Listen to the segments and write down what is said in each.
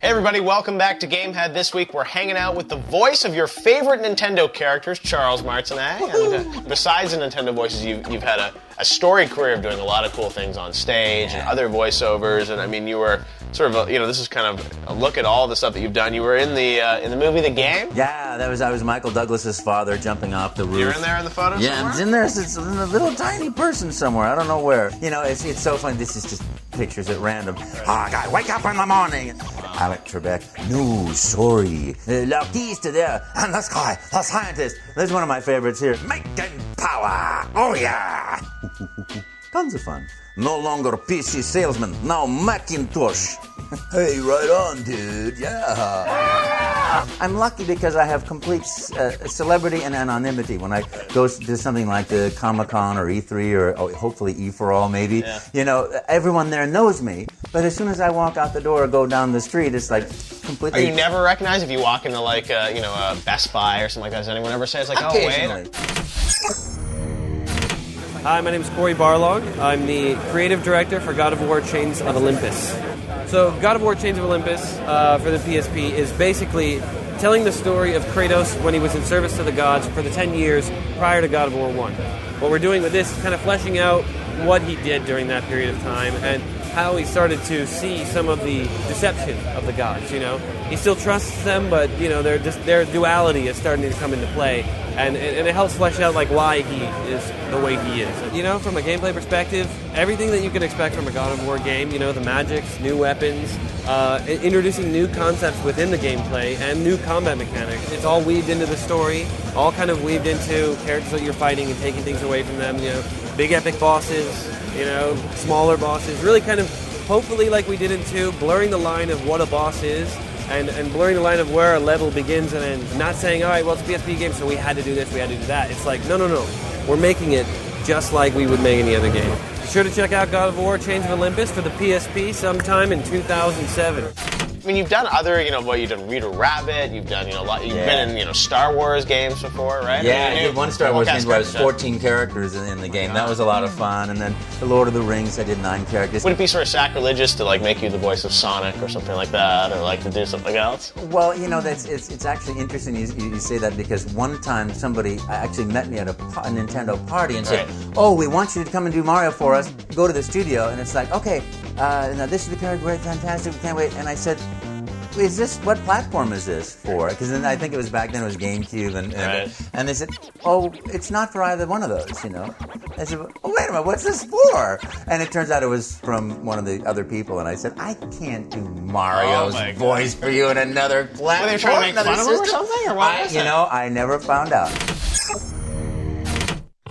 Hey everybody, welcome back to Gamehead. This week we're hanging out with the voice of your favorite Nintendo characters, Charles Martinet. And besides the Nintendo voices, you've had a storied career of doing a lot of cool things on stage and other voiceovers. And I mean, you were sort of this is kind of a look at all the stuff that you've done. You were in the movie The Game. Yeah, I was Michael Douglas's father jumping off the roof. You're in there in the photo somewhere? Yeah, it's in there. It's in a little tiny person somewhere. I don't know where. You know, it's so funny. This is just pictures at random. Ah, guy, wake up in the morning. Alec Trebek. No, sorry. L'artiste there. And the sky, the scientist. There's one of my favorites here. Making power. Oh, yeah. Tons of fun. No longer PC salesman. Now Macintosh. Hey, right on, dude. Yeah. I'm lucky because I have complete celebrity and anonymity. When I go to something like the Comic-Con or E3 or hopefully E4All maybe, everyone there knows me. But as soon as I walk out the door or go down the street, it's like completely... Are you never recognized if you walk into like a Best Buy or something like that? Does anyone ever say it's like, oh, wait? Hi, my name is Corey Barlog. I'm the creative director for God of War Chains of Olympus. So God of War Chains of Olympus for the PSP is basically telling the story of Kratos when he was in service to the gods for the 10 years prior to God of War 1. What we're doing with this is kind of fleshing out what he did during that period of time and how he started to see some of the deception of the gods, He still trusts them, but, their duality is starting to come into play. And it helps flesh out, why he is the way he is. From a gameplay perspective, everything that you can expect from a God of War game, the magics, new weapons, introducing new concepts within the gameplay, and new combat mechanics. It's all weaved into the story, all kind of weaved into characters that you're fighting and taking things away from them, big epic bosses, smaller bosses, really kind of, hopefully like we did in 2, blurring the line of what a boss is, and blurring the line of where a level begins and ends. Not saying, all right, well, it's a PSP game, so we had to do this, we had to do that. It's like, no. We're making it just like we would make any other game. Be sure to check out God of War Chains of Olympus for the PSP sometime in 2007. I mean, you've done other, you've done Reader Rabbit, you've done, a lot, you've been in, Star Wars games before, right? Yeah, I did one Star Wars game where I was 14 characters in the game. That was a lot of fun. And then The Lord of the Rings, I did 9 characters. Would it be sort of sacrilegious to, make you the voice of Sonic or something like that, or, to do something else? Well, it's actually interesting you say that because one time somebody actually met me at a Nintendo party and said, oh, we want you to come and do Mario for us. Go to the studio. And it's like, okay, now this is the character, great, fantastic, we can't wait. And I said, what platform is this for? Because then I think it was back then it was GameCube and they said, oh, it's not for either one of those, I said, oh, wait a minute, what's this for? And it turns out it was from one of the other people, and I said, I can't do Mario's voice for you in another platform. Were they trying to make fun of him or something? Or what was it? I never found out.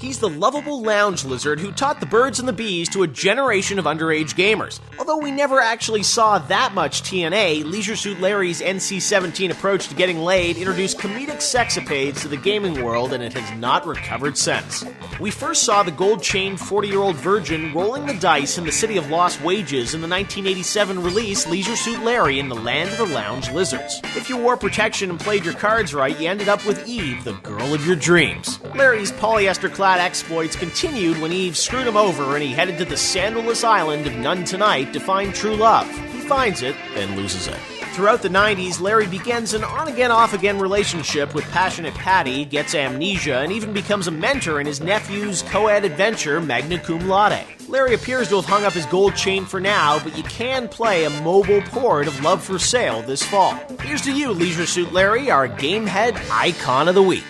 He's the lovable lounge lizard who taught the birds and the bees to a generation of underage gamers. Although we never actually saw that much TNA, Leisure Suit Larry's NC-17 approach to getting laid introduced comedic sexapades to the gaming world, and it has not recovered since. We first saw the gold-chained 40-year-old virgin rolling the dice in the city of lost wages in the 1987 release Leisure Suit Larry in the Land of the Lounge Lizards. If you wore protection and played your cards right, you ended up with Eve, the girl of your dreams. Larry's polyester-clad exploits continued when Eve screwed him over and he headed to the sandalless island of None Tonight to find true love. He finds it, then loses it. Throughout the 90s, Larry begins an on-again, off-again relationship with passionate Patty, gets amnesia, and even becomes a mentor in his nephew's co-ed adventure, Magna Cum Laude. Larry appears to have hung up his gold chain for now, but you can play a mobile port of Love for Sale this fall. Here's to you, Leisure Suit Larry, our Gamehead Icon of the Week.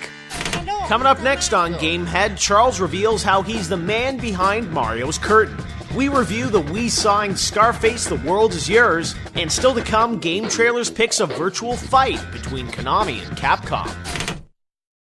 Coming up next on Gamehead, Charles reveals how he's the man behind Mario's curtain. We review the Wii-sawing Scarface The World Is Yours, and still to come, GameTrailers picks a virtual fight between Konami and Capcom.